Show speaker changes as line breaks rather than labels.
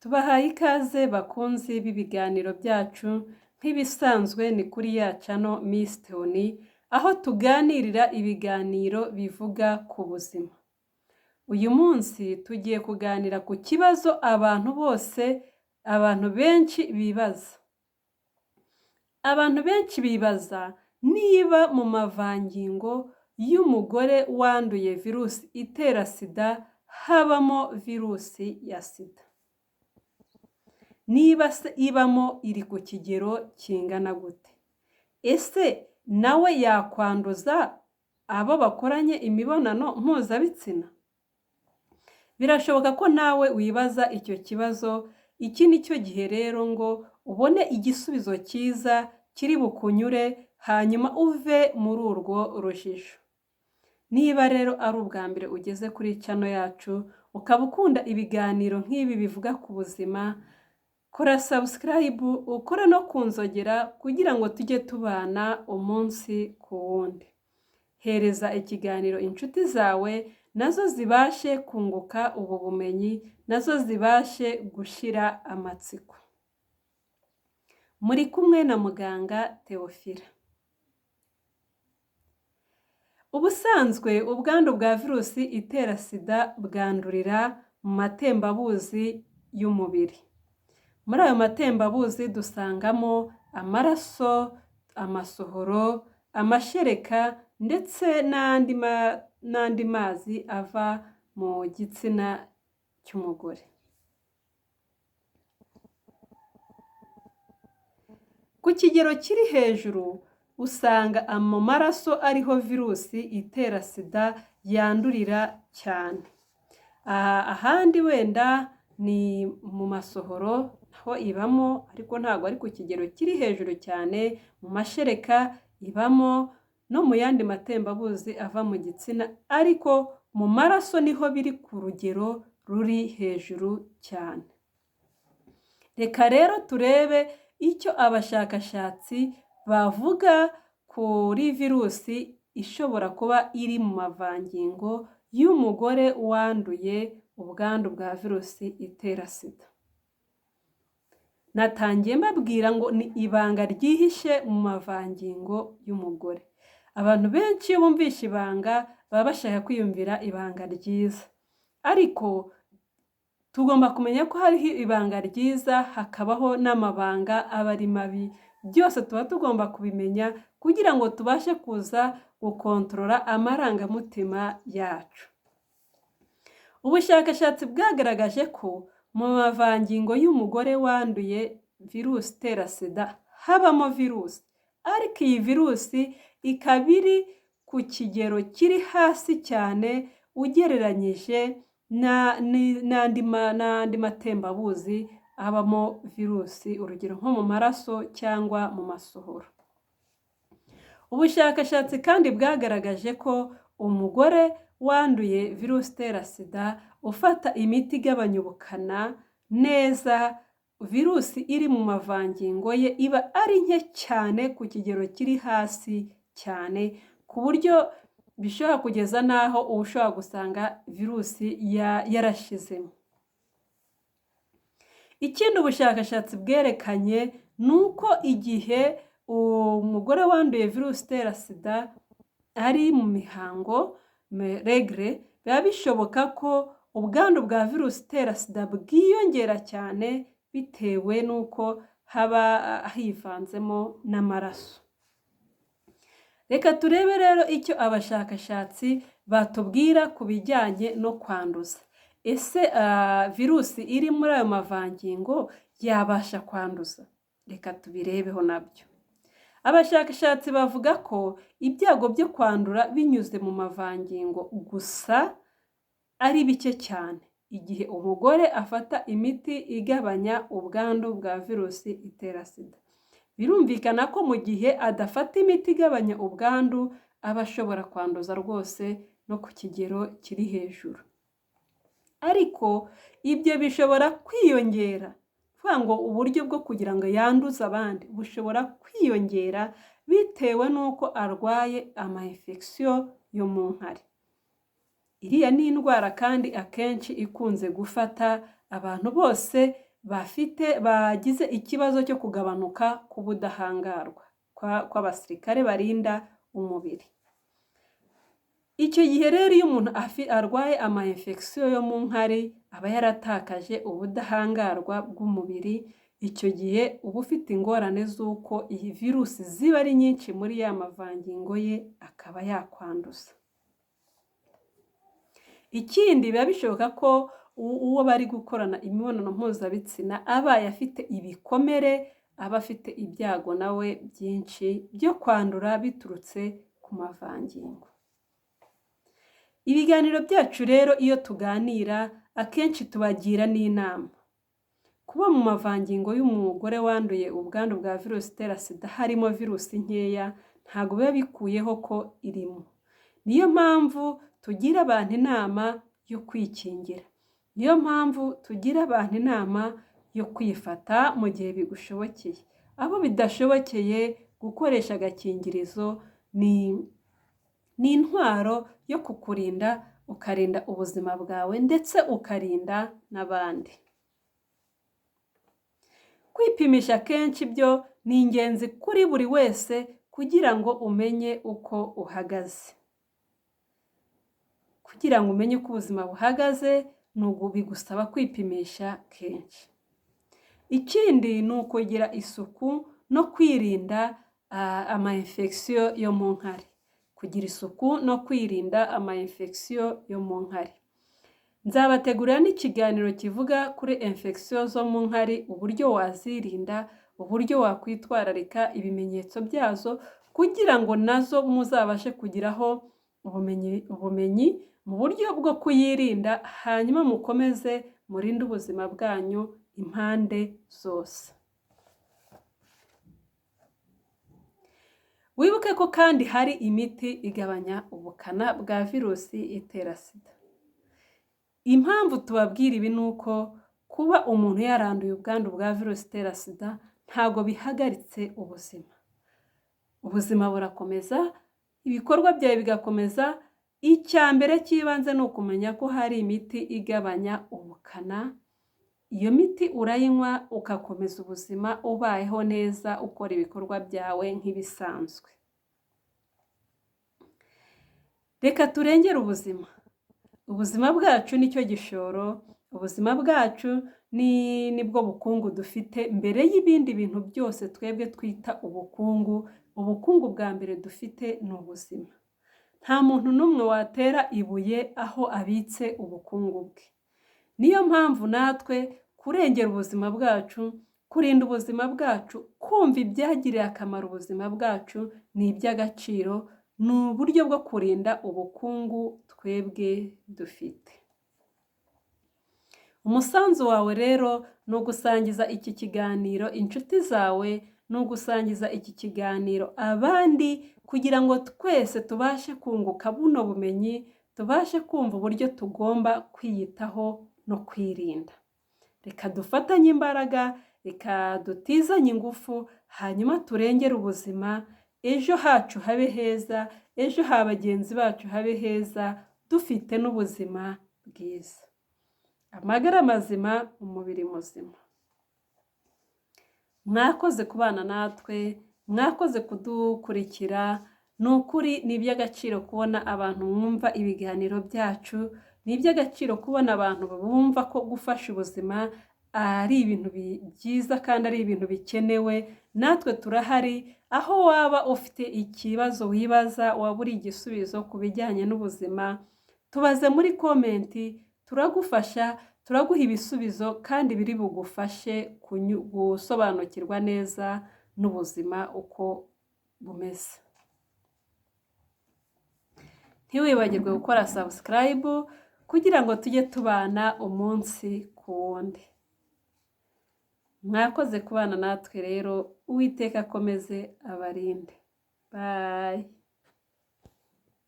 Tubahaye ikaze bakunzi b'ibiganiro byacu nk'ibisanzwe ni kuri ya channel Miss Theonie aho tuganirira ibiganiro bivuga ku buzima. Uyu munsi tugiye kuganira ku kibazo abantu benshi bibaza. Abantu benshi bibaza niba mu mavangingo y'umugore wanduye virusi itera sida habamo virusi ya sida. Niba se ibamo iri ku kigero kingana gute? Ese nawe yakwanduza abo bakoranye imibonano mpuzabitsina? Birashoboka ko nawe wibaza icyo kibazo, iki ni cyo gihe rero ngo ubone igisubizo cyiza kiri bukunyure hanyuma uve muri urwo rujijo. Niba rero ari ubwa mbere ugeze kuri channel yacu, ukaba ukunda ibiganiro nk'ibi bivuga ku buzima, kora subscribe, ukora no kunzogera kugira ngo tujye tubana umunsi ku wundi. Hereza ikiganiro inshuti zawe nazo zibashe kunguka ubu bumenyi, nazo zibashe gushira amatsiko. Muri kumwe na muganga Theophile. Ubusanzwe ubwandu bwa virusi itera sida bwandurira mu matembabuzi y'umubiri. Muri ayo matembabuzi dusangamo amaraso, amasohoro, amashereka ndetse n'andi mazi ava mu gitsina cy'umugore. Ku kigero kiri hejuru usanga mu maraso ariho virusi itera sida yandurira cyane. Ahandi wenda ni mu masohoro ho ibamo, ariko ntabwo ari ku kigero kiri hejuru cyane. Mu mashereka ibamo no mu yandi matembabuzi ava mu gitsina, ariko mu maraso niho biri ku rugero ruri hejuru cyane. Reka rero turebe icyo abashakashatsi bavuga kuri virusi ishobora kuba iri mu mavangingo y'umugore wanduye ubwandu bwa virusi itera sida. Natangiye mbabwira ngo ni ibanga ryihishe mu mavangingo y'umugore. Abantu benshi iyo bumvishe ibanga baba bashaka kwiyumvira ibanga ryiza, ariko tugomba kumenya ko hariho ibanga ryiza hakabaho n'amabanga aba ari mabi. Byose tuba tugomba kubimenya kugira ngo tubashe kuza gukontorora amarangamutima yacu. Ubushakashatsi bwagaragaje ko mu mavangingo y'umugore wanduye virusi itera sida habamo virusi, ariko iyi virusi ikaba iri ku kigero kiri hasi cyane ugereranyije n'andi matembabuzi abamo virusi, urugero nko mu maraso cyangwa mu masohoro. Ubushakashatsi kandi bwagaragaje ko umugore wanduye virusi itera sida ufata imiti igabanya ubukana neza, virusi iri mu mavangingo ye iba ari nke cyane, ku kigero kiri hasi cyane, ku buryo bishobora kugeza n'aho ushobora gusanga virusi yarashizemo. Ikindi ubushakashatsi bwerekanye ni uko igihe umugore wanduye virusi itera sida ari mu mihango, regre, biba bishoboka ko ubwandu bwa virusi itera sida bwiyongera cyane bitewe n'uko haba hivanzemo n'amaraso. Reka turebe rero icyo abashakashatsi batubwira ku bijyanye no kwanduza. Ese virusi iri muri ayo mavangingo yabasha kwanduza? Reka tubirebeho nabyo. Abashakashatsi bavuga ko ibyago byo kwandura binyuze mu mavangingo gusa ari bike cyane igihe umugore afata imiti igabanya ubwandu bwa virusi itera sida. Birumvikana ko mu gihe adafata imiti igabanya ubwandu aba ashobora kwanduza rwose no ku kigero kiri hejuru. Ariko ibyo bishobora kwiyongera, kuvuga ngo uburyo bwo kugira ngo yanduze abandi bushobora kwiyongera bitewe n'uko arwaye ama-infection yo mu nkari. Iriya ni indwara kandi akenshi ikunze gufata abantu bose bagize ikibazo cyo kugabanuka k'ubudahangarwa kw'abasirikare barinda umubiri. Icyo gihe rero iyo umuntu arwaye ama infection yo mu nkari aba yaratakaje ubudahangarwa bw'umubiri. Icyo gihe uba ufite ingorane z'uko iyi virusi ziba ari nyinshi muri ya mavangingo ye akaba yakwanduza. Ikindi biba bishoboka ko uwo bari gukorana imibonano mpuzabitsina abaye afite ibikomere, aba afite ibyago nawe byinshi byo kwandura biturutse ku mavangingo. Ibiganiro byacu rero iyo tuganira akenshi tubagira n'inama. Kuba mu mavangingo y'umugore wanduye ubwandu bwa virusi itera sida harimo virusi nkeya ntabwo biba bikuyeho ko irimo. Niyo mpamvu tugira abantu inama yo kwikingira. Niyo mpamvu tugira abantu inama yo kwifata mu gihe bigushobokeye. Abo bidashobokeye gukoresha agakingirizo ni intwaro yo kukurinda, ukarinda ubuzima bwawe ndetse ukarinda n'abandi. Kwipimisha kenshi byo ni ingenzi kuri buri wese kugira ngo umenye uko uhagaze. Kugira ngo umenye uko ubuzima buhagaze bigusaba kwipimisha kenshi. Ikindi ni ukugira isuku no kwirinda ama infection yo mu nkari. Kugira isuku no kwirinda ama infection yo mu nkari. Nzabategurira n'ikiganiro kivuga kuri infection zo mu nkari, uburyo wazirinda, uburyo wakwitwararika ibimenyetso byazo kugira ngo nazo muzabashe kugiraho ubumenyi mu buryo bwo kuyirinda, hanyuma mukomeze murinde ubuzima bwanyu impande zose. Wibuke ko kandi hari imiti igabanya ubukana bwa virusi itera sida. Impamvu tubabwira ibi ni uko kuba umuntu yaranduye ubwandu bwa virusi itera sida ntabwo bihagaritse ubuzima. Ubuzima burakomeza, ibikorwa byawe bigakomeza. Icya mbere cy'ibanze ni ukumenya ko hari imiti igabanya ubukana. Iyo miti urayinywa ugakomeza ubuzima ubayeho neza, ukora ibikorwa byawe nk'ibisanzwe. Reka turengere ubuzima. Ubuzima bwacu nicyo gishoro, ubuzima bwacu nibwo bukungu dufite mbere y'ibindi bintu byose twebwe twita ubukungu. Ubukungu bwa mbere dufite ni ubuzima. Nta muntu n'umwe watera ibuye aho abitse ubukungu bwe. Niyo mpamvu natwe kurengera ubuzima bwacu, kurinda ubuzima bwacu, kumva ibyagirira akamaro ubuzima bwacu ni iby'agaciro. Ni uburyo bwo kurinda ubukungu twebwe dufite. Umusanzu wawe rero ni ugusangiza iki kiganiro inshuti zawe, ni ugusangiza iki kiganiro abandi kugira ngo twese tubashe kunguka buno bumenyi, tubashe kumva uburyo tugomba kwiyitaho no kwirinda. Reka dufatanye imbaraga, reka dutizanye ingufu, hanyuma turengere ubuzima. Ejo hacu habe heza, ejo ha bagenzi bacu habe heza, dufite n'ubuzima bwiza. Amagara mazima, umubiri muzima. Mwakoze kubana natwe, mwakoze kudukurikira. Ni ukuri ni iby'agaciro kubona abantu bumva ibiganiro byacu, ni iby'agaciro kubona abantu bumva ko gufasha ubuzima ari ibintu byiza kandi ari ibintu bikenewe. Natwe turahari, aho waba ufite ikibazo wibaza, waba uri igisubizo ku bijyanye n'ubuzima, tubaze muri komenti, turagufasha, turaguha ibisubizo kandi biri bugufashe gusobanukirwa neza n'ubuzima uko bumeze. Ntiwibagirwe gukora subscribe kugira ngo tujye tubana umunsi ku wundi. Mwakoze kubana natwe rero, Uwiteka akomeze abarinde. Bye.